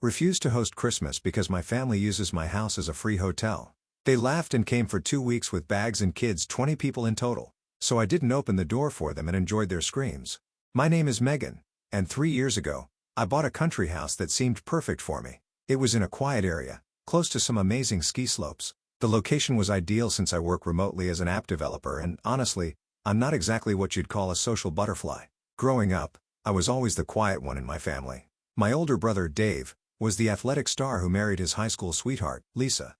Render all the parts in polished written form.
refused to host Christmas because my family uses my house as a free hotel. They laughed and came for 2 weeks with bags and kids, 20 people in total, so I didn't open the door for them and enjoyed their screams. My name is Megan, and 3 years ago, I bought a country house that seemed perfect for me. It was in a quiet area, close to some amazing ski slopes. The location was ideal since I work remotely as an app developer and, honestly, I'm not exactly what you'd call a social butterfly. Growing up, I was always the quiet one in my family. My older brother, Dave, was the athletic star who married his high school sweetheart, Lisa.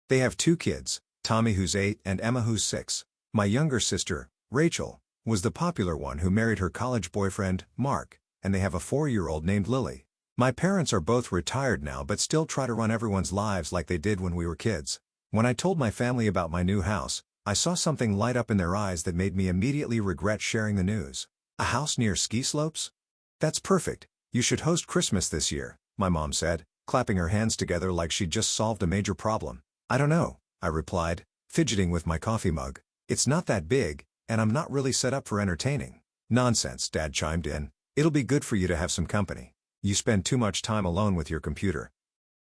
They have 2 kids, Tommy who's 8 and Emma who's 6. My younger sister, Rachel, was the popular one who married her college boyfriend, Mark, and they have a 4-year-old named Lily. My parents are both retired now but still try to run everyone's lives like they did when we were kids. When I told my family about my new house, I saw something light up in their eyes that made me immediately regret sharing the news. A house near ski slopes? That's perfect. You should host Christmas this year, my mom said, clapping her hands together like she'd just solved a major problem. I don't know, I replied, fidgeting with my coffee mug. It's not that big, and I'm not really set up for entertaining. Nonsense, Dad chimed in. It'll be good for you to have some company. You spend too much time alone with your computer.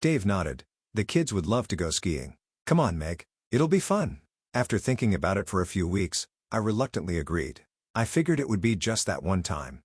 Dave nodded. The kids would love to go skiing. Come on, Meg. It'll be fun. After thinking about it for a few weeks, I reluctantly agreed. I figured it would be just that one time.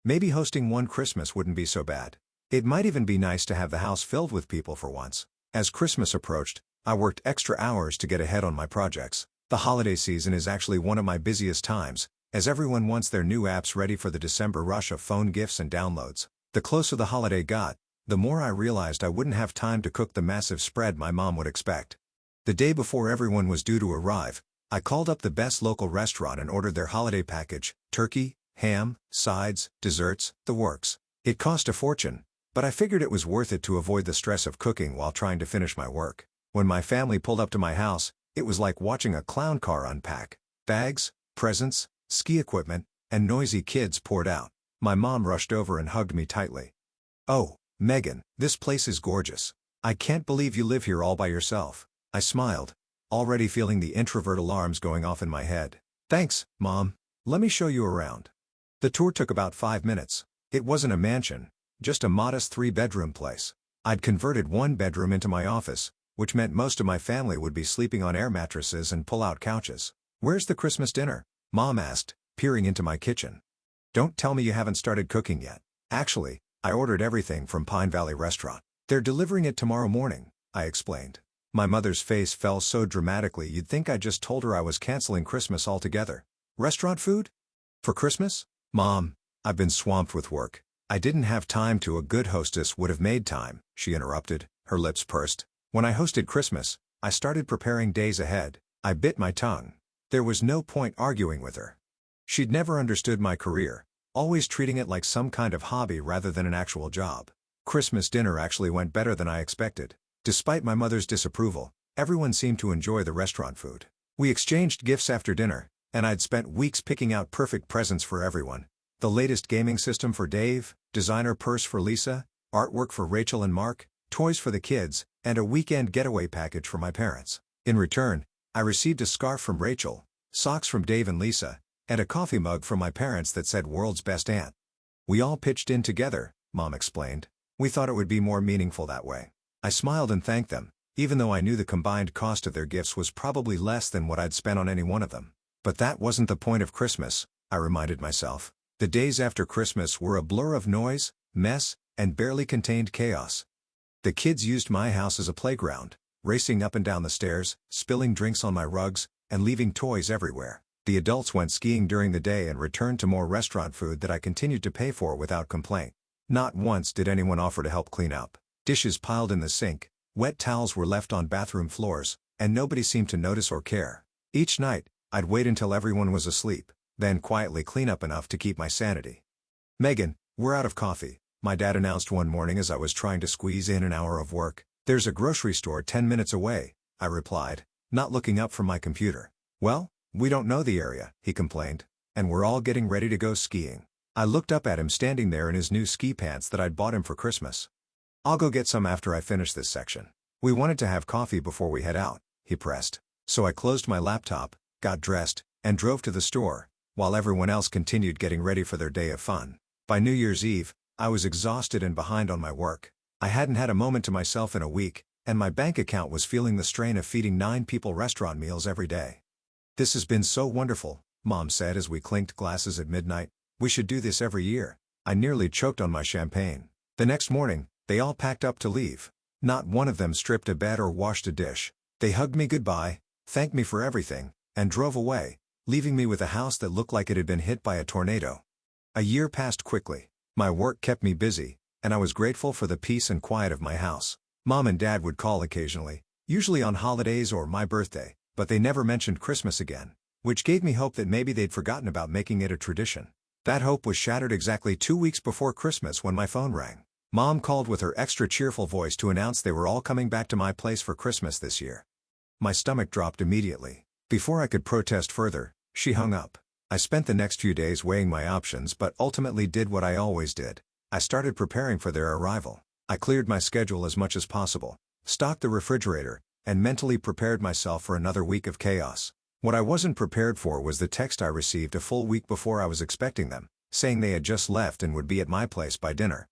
Maybe hosting one Christmas wouldn't be so bad. It might even be nice to have the house filled with people for once. As Christmas approached, I worked extra hours to get ahead on my projects. The holiday season is actually one of my busiest times, as everyone wants their new apps ready for the December rush of phone gifts and downloads. The closer the holiday got, the more I realized I wouldn't have time to cook the massive spread my mom would expect. The day before everyone was due to arrive, I called up the best local restaurant and ordered their holiday package: turkey, ham, sides, desserts, the works. It cost a fortune, but I figured it was worth it to avoid the stress of cooking while trying to finish my work. When my family pulled up to my house, it was like watching a clown car unpack. Bags, presents, ski equipment, and noisy kids poured out. My mom rushed over and hugged me tightly. "Oh, Megan, this place is gorgeous. I can't believe you live here all by yourself." I smiled, already feeling the introvert alarms going off in my head. "Thanks, Mom. Let me show you around." The tour took about 5 minutes. It wasn't a mansion, just a modest 3-bedroom place. I'd converted one bedroom into my office, which meant most of my family would be sleeping on air mattresses and pull-out couches. "Where's the Christmas dinner?" Mom asked, peering into my kitchen. "Don't tell me you haven't started cooking yet." "Actually, I ordered everything from Pine Valley Restaurant. They're delivering it tomorrow morning," I explained. My mother's face fell so dramatically you'd think I just told her I was canceling Christmas altogether. "Restaurant food? For Christmas?" "Mom, I've been swamped with work. I didn't have time to. A good hostess would have made time," she interrupted, her lips pursed. When I hosted Christmas, I started preparing days ahead. I bit my tongue. There was no point arguing with her. She'd never understood my career, always treating it like some kind of hobby rather than an actual job. Christmas dinner actually went better than I expected. Despite my mother's disapproval, everyone seemed to enjoy the restaurant food. We exchanged gifts after dinner, and I'd spent weeks picking out perfect presents for everyone. The latest gaming system for Dave, designer purse for Lisa, artwork for Rachel and Mark, toys for the kids, and a weekend getaway package for my parents. In return, I received a scarf from Rachel, socks from Dave and Lisa, and a coffee mug from my parents that said "World's Best Aunt." "We all pitched in together," Mom explained. "We thought it would be more meaningful that way." I smiled and thanked them, even though I knew the combined cost of their gifts was probably less than what I'd spent on any one of them. But that wasn't the point of Christmas, I reminded myself. The days after Christmas were a blur of noise, mess, and barely contained chaos. The kids used my house as a playground, racing up and down the stairs, spilling drinks on my rugs, and leaving toys everywhere. The adults went skiing during the day and returned to more restaurant food that I continued to pay for without complaint. Not once did anyone offer to help clean up. Dishes piled in the sink, wet towels were left on bathroom floors, and nobody seemed to notice or care. Each night, I'd wait until everyone was asleep, then quietly clean up enough to keep my sanity. "Megan, we're out of coffee," my dad announced one morning as I was trying to squeeze in an hour of work. "There's a grocery store 10 minutes away," I replied, not looking up from my computer. "Well, we don't know the area," he complained, "and we're all getting ready to go skiing." I looked up at him standing there in his new ski pants that I'd bought him for Christmas. "I'll go get some after I finish this section. We wanted to have coffee before we head out," he pressed. So I closed my laptop, got dressed, and drove to the store, while everyone else continued getting ready for their day of fun. By New Year's Eve, I was exhausted and behind on my work. I hadn't had a moment to myself in a week, and my bank account was feeling the strain of feeding 9 people restaurant meals every day. "This has been so wonderful," Mom said as we clinked glasses at midnight. "We should do this every year." I nearly choked on my champagne. The next morning, they all packed up to leave. Not one of them stripped a bed or washed a dish. They hugged me goodbye, thanked me for everything, and drove away, leaving me with a house that looked like it had been hit by a tornado. A year passed quickly. My work kept me busy, and I was grateful for the peace and quiet of my house. Mom and Dad would call occasionally, usually on holidays or my birthday, but they never mentioned Christmas again, which gave me hope that maybe they'd forgotten about making it a tradition. That hope was shattered exactly 2 weeks before Christmas when my phone rang. Mom called with her extra cheerful voice to announce they were all coming back to my place for Christmas this year. My stomach dropped immediately. Before I could protest further, she hung up. I spent the next few days weighing my options but ultimately did what I always did. I started preparing for their arrival. I cleared my schedule as much as possible, stocked the refrigerator, and mentally prepared myself for another week of chaos. What I wasn't prepared for was the text I received a full week before I was expecting them, saying they had just left and would be at my place by dinner.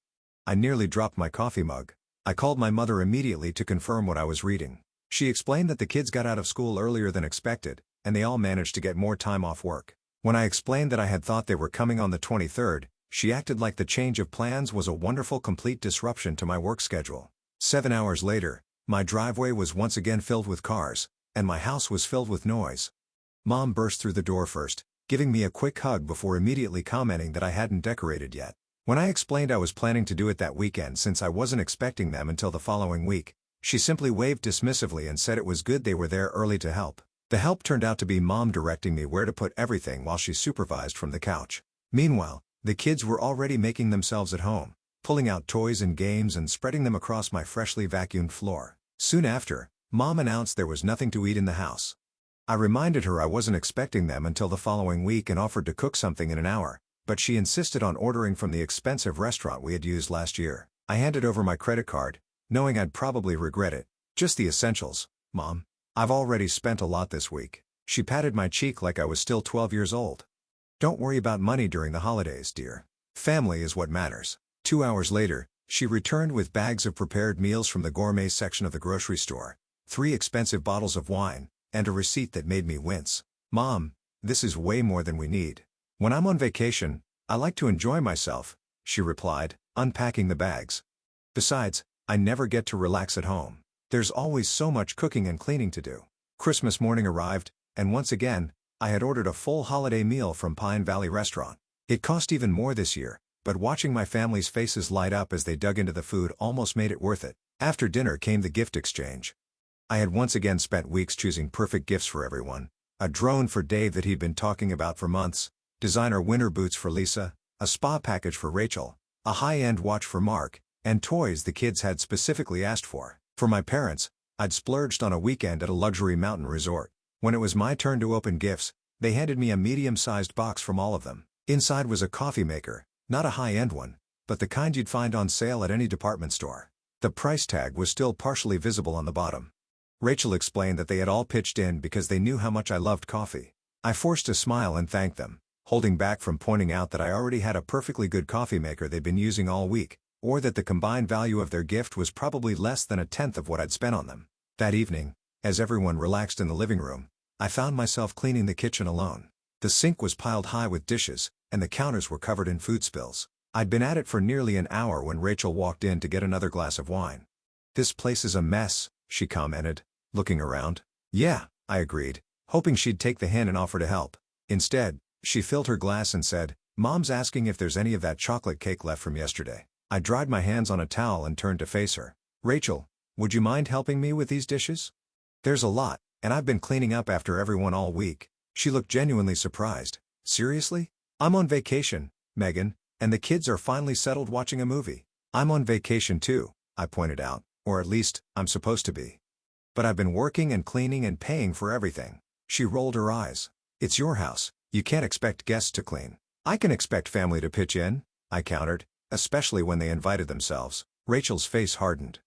I nearly dropped my coffee mug. I called my mother immediately to confirm what I was reading. She explained that the kids got out of school earlier than expected, and they all managed to get more time off work. When I explained that I had thought they were coming on the 23rd, she acted like the change of plans was a wonderful complete disruption to my work schedule. 7 hours later, my driveway was once again filled with cars, and my house was filled with noise. Mom burst through the door first, giving me a quick hug before immediately commenting that I hadn't decorated yet. When I explained I was planning to do it that weekend since I wasn't expecting them until the following week, she simply waved dismissively and said it was good they were there early to help. The help turned out to be Mom directing me where to put everything while she supervised from the couch. Meanwhile, the kids were already making themselves at home, pulling out toys and games and spreading them across my freshly vacuumed floor. Soon after, Mom announced there was nothing to eat in the house. I reminded her I wasn't expecting them until the following week and offered to cook something in an hour, but she insisted on ordering from the expensive restaurant we had used last year. I handed over my credit card, knowing I'd probably regret it. "Just the essentials, Mom. I've already spent a lot this week." She patted my cheek like I was still 12 years old. "Don't worry about money during the holidays, dear. Family is what matters." 2 hours later, she returned with bags of prepared meals from the gourmet section of the grocery store, 3 expensive bottles of wine, and a receipt that made me wince. "Mom, this is way more than we need. When I'm on vacation, I like to enjoy myself," she replied, unpacking the bags. "Besides, I never get to relax at home. There's always so much cooking and cleaning to do." Christmas morning arrived, and once again, I had ordered a full holiday meal from Pine Valley Restaurant. It cost even more this year, but watching my family's faces light up as they dug into the food almost made it worth it. After dinner came the gift exchange. I had once again spent weeks choosing perfect gifts for everyone. A drone for Dave that he'd been talking about for months, designer winter boots for Lisa, a spa package for Rachel, a high-end watch for Mark, and toys the kids had specifically asked for. For my parents, I'd splurged on a weekend at a luxury mountain resort. When it was my turn to open gifts, they handed me a medium-sized box from all of them. Inside was a coffee maker, not a high-end one, but the kind you'd find on sale at any department store. The price tag was still partially visible on the bottom. Rachel explained that they had all pitched in because they knew how much I loved coffee. I forced a smile and thanked them, holding back from pointing out that I already had a perfectly good coffee maker they'd been using all week, or that the combined value of their gift was probably less than a tenth of what I'd spent on them. That evening, as everyone relaxed in the living room, I found myself cleaning the kitchen alone. The sink was piled high with dishes, and the counters were covered in food spills. I'd been at it for nearly an hour when Rachel walked in to get another glass of wine. "This place is a mess," she commented, looking around. "Yeah," I agreed, hoping she'd take the hint and offer to help. Instead, she filled her glass and said, "Mom's asking if there's any of that chocolate cake left from yesterday." I dried my hands on a towel and turned to face her. "Rachel, would you mind helping me with these dishes? There's a lot, and I've been cleaning up after everyone all week." She looked genuinely surprised. "Seriously? I'm on vacation, Megan, and the kids are finally settled watching a movie." "I'm on vacation too," I pointed out, "or at least, I'm supposed to be. But I've been working and cleaning and paying for everything." She rolled her eyes. "It's your house, you can't expect guests to clean." "I can expect family to pitch in," I countered, especially when they invited themselves. Rachel's face hardened.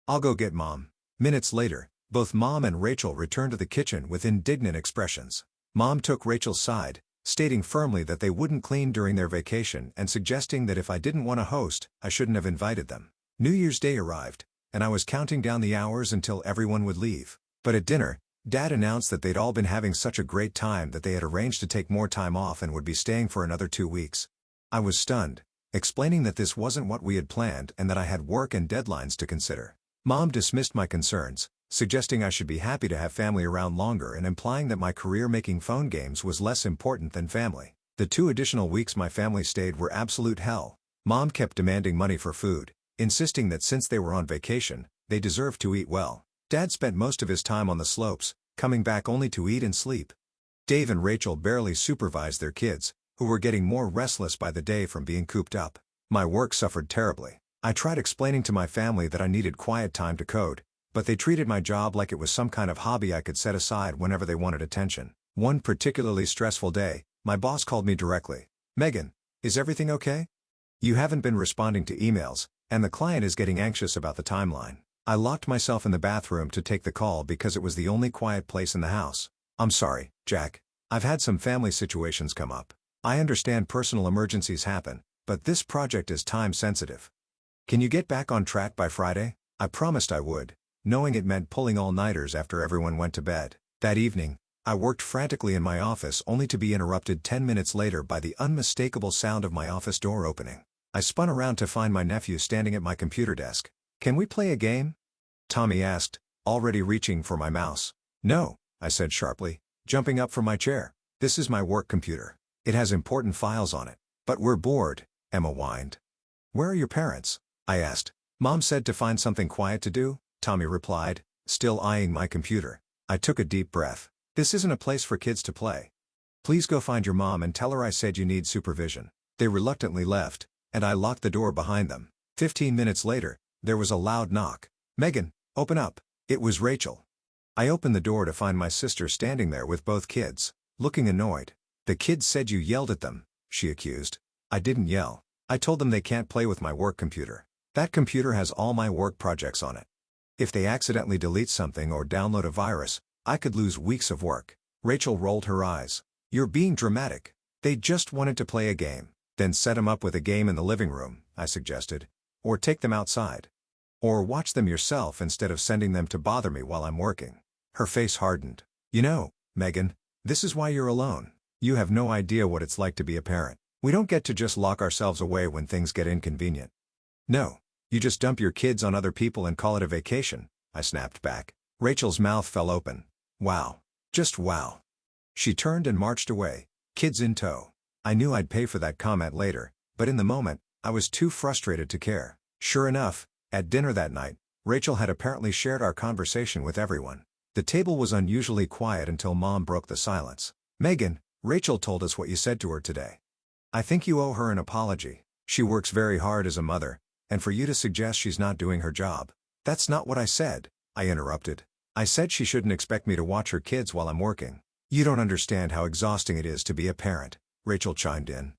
"I'll go get Mom." Minutes later, both Mom and Rachel returned to the kitchen with indignant expressions. Mom took Rachel's side, stating firmly that they wouldn't clean during their vacation and suggesting that if I didn't want to host, I shouldn't have invited them. New Year's Day arrived, and I was counting down the hours until everyone would leave. But at dinner, Dad announced that they'd all been having such a great time that they had arranged to take more time off and would be staying for another 2 weeks. I was stunned, explaining that this wasn't what we had planned and that I had work and deadlines to consider. Mom dismissed my concerns, suggesting I should be happy to have family around longer and implying that my career making phone games was less important than family. The 2 additional weeks my family stayed were absolute hell. Mom kept demanding money for food, insisting that since they were on vacation, they deserved to eat well. Dad spent most of his time on the slopes, coming back only to eat and sleep. Dave and Rachel barely supervised their kids, who were getting more restless by the day from being cooped up. My work suffered terribly. I tried explaining to my family that I needed quiet time to code, but they treated my job like it was some kind of hobby I could set aside whenever they wanted attention. One particularly stressful day, my boss called me directly. "Megan, is everything okay? You haven't been responding to emails, and the client is getting anxious about the timeline." I locked myself in the bathroom to take the call because it was the only quiet place in the house. "I'm sorry, Jack. I've had some family situations come up. I understand personal emergencies happen, but this project is time sensitive. Can you get back on track by Friday?" I promised I would, knowing it meant pulling all-nighters after everyone went to bed. That evening, I worked frantically in my office only to be interrupted 10 minutes later by the unmistakable sound of my office door opening. I spun around to find my nephew standing at my computer desk. "Can we play a game?" Tommy asked, already reaching for my mouse. "No," I said sharply, jumping up from my chair. "This is my work computer. It has important files on it." "But we're bored," Emma whined. "Where are your parents?" I asked. "Mom said to find something quiet to do," Tommy replied, still eyeing my computer. I took a deep breath. "This isn't a place for kids to play. Please go find your mom and tell her I said you need supervision." They reluctantly left, and I locked the door behind them. 15 minutes later, there was a loud knock. "Megan, open up." It was Rachel. I opened the door to find my sister standing there with both kids, looking annoyed. "The kids said you yelled at them," she accused. "I didn't yell. I told them they can't play with my work computer. That computer has all my work projects on it. If they accidentally delete something or download a virus, I could lose weeks of work." Rachel rolled her eyes. "You're being dramatic. They just wanted to play a game." "Then set them up with a game in the living room," I suggested. "Or take them outside. Or watch them yourself instead of sending them to bother me while I'm working." Her face hardened. "You know, Megan, this is why you're alone. You have no idea what it's like to be a parent. We don't get to just lock ourselves away when things get inconvenient. No, you just dump your kids on other people and call it a vacation," I snapped back. Rachel's mouth fell open. "Wow. Just wow." She turned and marched away, kids in tow. I knew I'd pay for that comment later, but in the moment, I was too frustrated to care. Sure enough, at dinner that night, Rachel had apparently shared our conversation with everyone. The table was unusually quiet until Mom broke the silence. "Megan, Rachel told us what you said to her today. I think you owe her an apology. She works very hard as a mother, and for you to suggest she's not doing her job." "That's not what I said," I interrupted. "I said she shouldn't expect me to watch her kids while I'm working." "You don't understand how exhausting it is to be a parent," Rachel chimed in.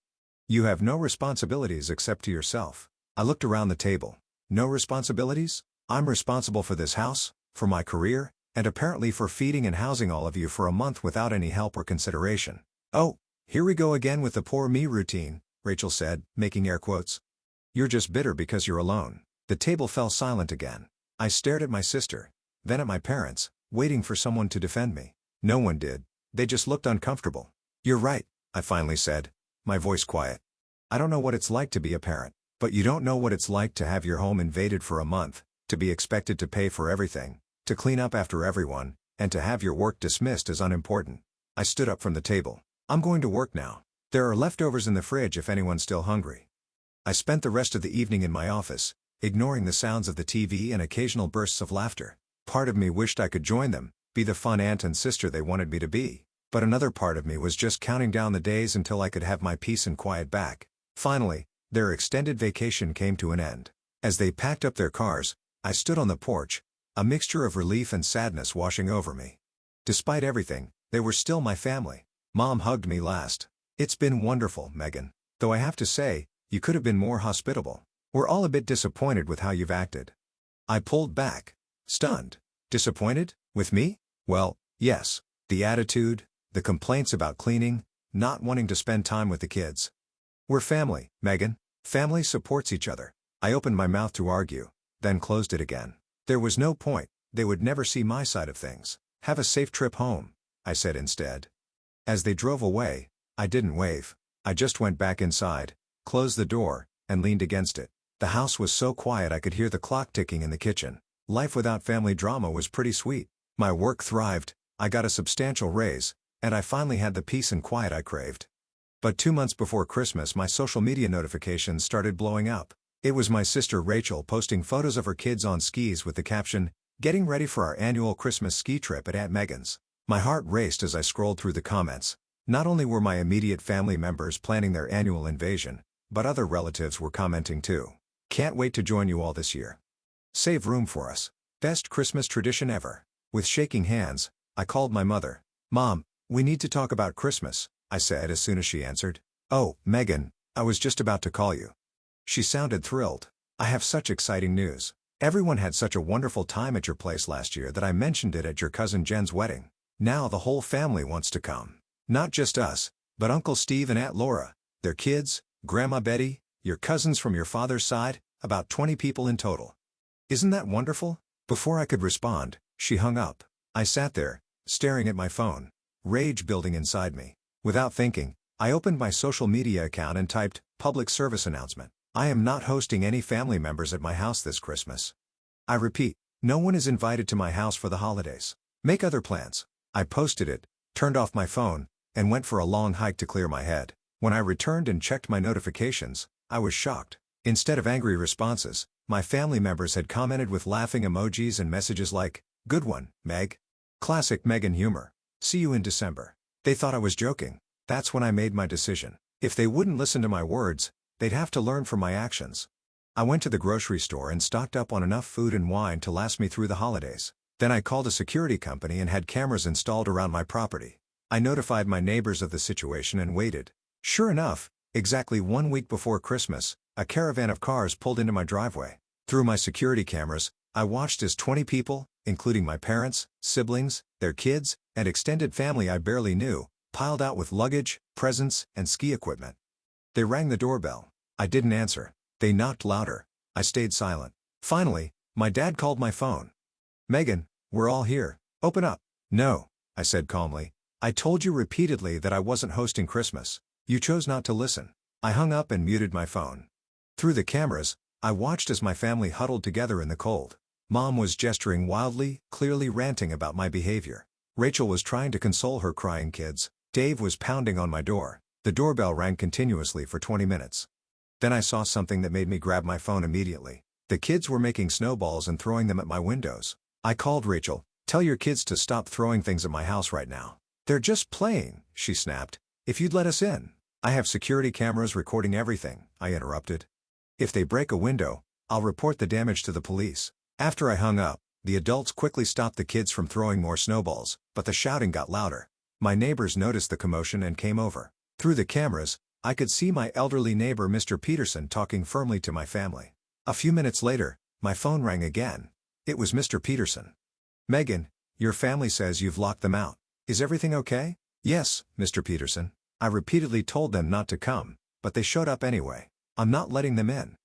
"You have no responsibilities except to yourself." I looked around the table. "No responsibilities? I'm responsible for this house, for my career, and apparently for feeding and housing all of you for a month without any help or consideration." "Oh, here we go again with the poor me routine," Rachel said, making air quotes. "You're just bitter because you're alone." The table fell silent again. I stared at my sister, then at my parents, waiting for someone to defend me. No one did. They just looked uncomfortable. "You're right," I finally said, my voice quiet. "I don't know what it's like to be a parent, but you don't know what it's like to have your home invaded for a month, to be expected to pay for everything, to clean up after everyone, and to have your work dismissed as unimportant." I stood up from the table. "I'm going to work now. There are leftovers in the fridge if anyone's still hungry." I spent the rest of the evening in my office, ignoring the sounds of the TV and occasional bursts of laughter. Part of me wished I could join them, be the fun aunt and sister they wanted me to be, but another part of me was just counting down the days until I could have my peace and quiet back. Finally, their extended vacation came to an end. As they packed up their cars, I stood on the porch, a mixture of relief and sadness washing over me. Despite everything, they were still my family. Mom hugged me last. "It's been wonderful, Megan. Though I have to say, you could have been more hospitable. We're all a bit disappointed with how you've acted." I pulled back, stunned. "Disappointed? With me?" "Well, yes. The attitude, the complaints about cleaning, not wanting to spend time with the kids. We're family, Megan. Family supports each other." I opened my mouth to argue, then closed it again. There was no point, they would never see my side of things. Have a safe trip home, I said instead. As they drove away, I didn't wave. I just went back inside, closed the door, and leaned against it. The house was so quiet I could hear the clock ticking in the kitchen. Life without family drama was pretty sweet. My work thrived, I got a substantial raise, and I finally had the peace and quiet I craved. But 2 months before Christmas my social media notifications started blowing up. It was my sister Rachel posting photos of her kids on skis with the caption, "Getting ready for our annual Christmas ski trip at Aunt Megan's." My heart raced as I scrolled through the comments. Not only were my immediate family members planning their annual invasion, but other relatives were commenting too. "Can't wait to join you all this year. Save room for us. Best Christmas tradition ever." With shaking hands, I called my mother. "Mom, we need to talk about Christmas," I said as soon as she answered. "Oh, Megan, I was just about to call you." She sounded thrilled. "I have such exciting news. Everyone had such a wonderful time at your place last year that I mentioned it at your cousin Jen's wedding. Now the whole family wants to come. Not just us, but Uncle Steve and Aunt Laura, their kids, Grandma Betty, your cousins from your father's side, about 20 people in total. Isn't that wonderful?" Before I could respond, she hung up. I sat there, staring at my phone, rage building inside me. Without thinking, I opened my social media account and typed, "Public service announcement. I am not hosting any family members at my house this Christmas. I repeat, no one is invited to my house for the holidays. Make other plans." I posted it, turned off my phone, and went for a long hike to clear my head. When I returned and checked my notifications, I was shocked. Instead of angry responses, my family members had commented with laughing emojis and messages like, "Good one, Meg." Classic Megan humor. "See you in December." They thought I was joking. That's when I made my decision. If they wouldn't listen to my words, they'd have to learn from my actions. I went to the grocery store and stocked up on enough food and wine to last me through the holidays. Then I called a security company and had cameras installed around my property. I notified my neighbors of the situation and waited. Sure enough, exactly 1 week before Christmas, a caravan of cars pulled into my driveway. Through my security cameras, I watched as 20 people, including my parents, siblings, their kids, and extended family I barely knew, piled out with luggage, presents, and ski equipment. They rang the doorbell. I didn't answer. They knocked louder. I stayed silent. Finally, my dad called my phone. "Megan, we're all here. Open up." "No," I said calmly. "I told you repeatedly that I wasn't hosting Christmas. You chose not to listen." I hung up and muted my phone. Through the cameras, I watched as my family huddled together in the cold. Mom was gesturing wildly, clearly ranting about my behavior. Rachel was trying to console her crying kids. Dave was pounding on my door. The doorbell rang continuously for 20 minutes. Then I saw something that made me grab my phone immediately. The kids were making snowballs and throwing them at my windows. I called Rachel. "Tell your kids to stop throwing things at my house right now." "They're just playing," she snapped. "If you'd let us in." "I have security cameras recording everything," I interrupted. "If they break a window, I'll report the damage to the police." After I hung up, the adults quickly stopped the kids from throwing more snowballs, but the shouting got louder. My neighbors noticed the commotion and came over. Through the cameras, I could see my elderly neighbor Mr. Peterson talking firmly to my family. A few minutes later, my phone rang again. It was Mr. Peterson. "Megan, your family says you've locked them out. Is everything okay?" "Yes, Mr. Peterson. I repeatedly told them not to come, but they showed up anyway. I'm not letting them in."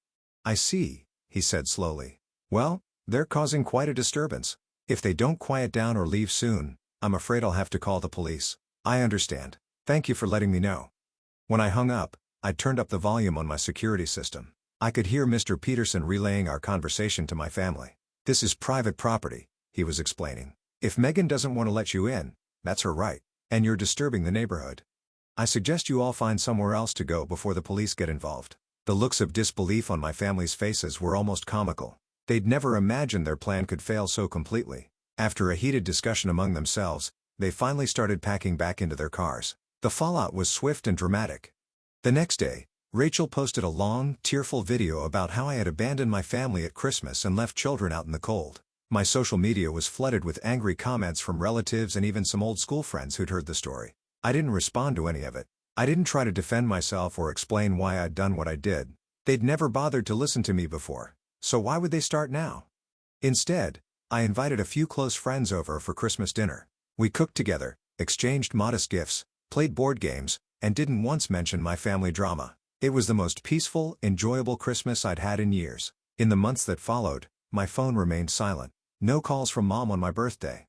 "I see," he said slowly. "Well, they're causing quite a disturbance. If they don't quiet down or leave soon, I'm afraid I'll have to call the police." "I understand. Thank you for letting me know." When I hung up, I turned up the volume on my security system. I could hear Mr. Peterson relaying our conversation to my family. "This is private property," he was explaining. "If Megan doesn't want to let you in, that's her right, and you're disturbing the neighborhood. I suggest you all find somewhere else to go before the police get involved." The looks of disbelief on my family's faces were almost comical. They'd never imagined their plan could fail so completely. After a heated discussion among themselves, they finally started packing back into their cars. The fallout was swift and dramatic. The next day, Rachel posted a long, tearful video about how I had abandoned my family at Christmas and left children out in the cold. My social media was flooded with angry comments from relatives and even some old school friends who'd heard the story. I didn't respond to any of it. I didn't try to defend myself or explain why I'd done what I did. They'd never bothered to listen to me before, so why would they start now? Instead, I invited a few close friends over for Christmas dinner. We cooked together, exchanged modest gifts, played board games, and didn't once mention my family drama. It was the most peaceful, enjoyable Christmas I'd had in years. In the months that followed, my phone remained silent. No calls from mom on my birthday.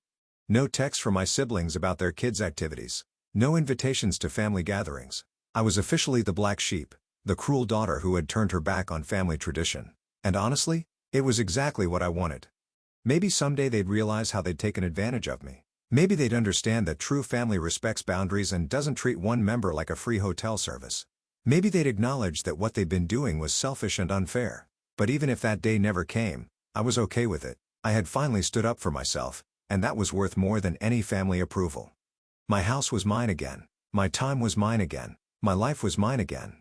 No texts from my siblings about their kids' activities. No invitations to family gatherings. I was officially the black sheep, the cruel daughter who had turned her back on family tradition. And honestly, it was exactly what I wanted. Maybe someday they'd realize how they'd taken advantage of me. Maybe they'd understand that true family respects boundaries and doesn't treat one member like a free hotel service. Maybe they'd acknowledge that what they'd been doing was selfish and unfair. But even if that day never came, I was okay with it. I had finally stood up for myself, and that was worth more than any family approval. My house was mine again. My time was mine again. My life was mine again.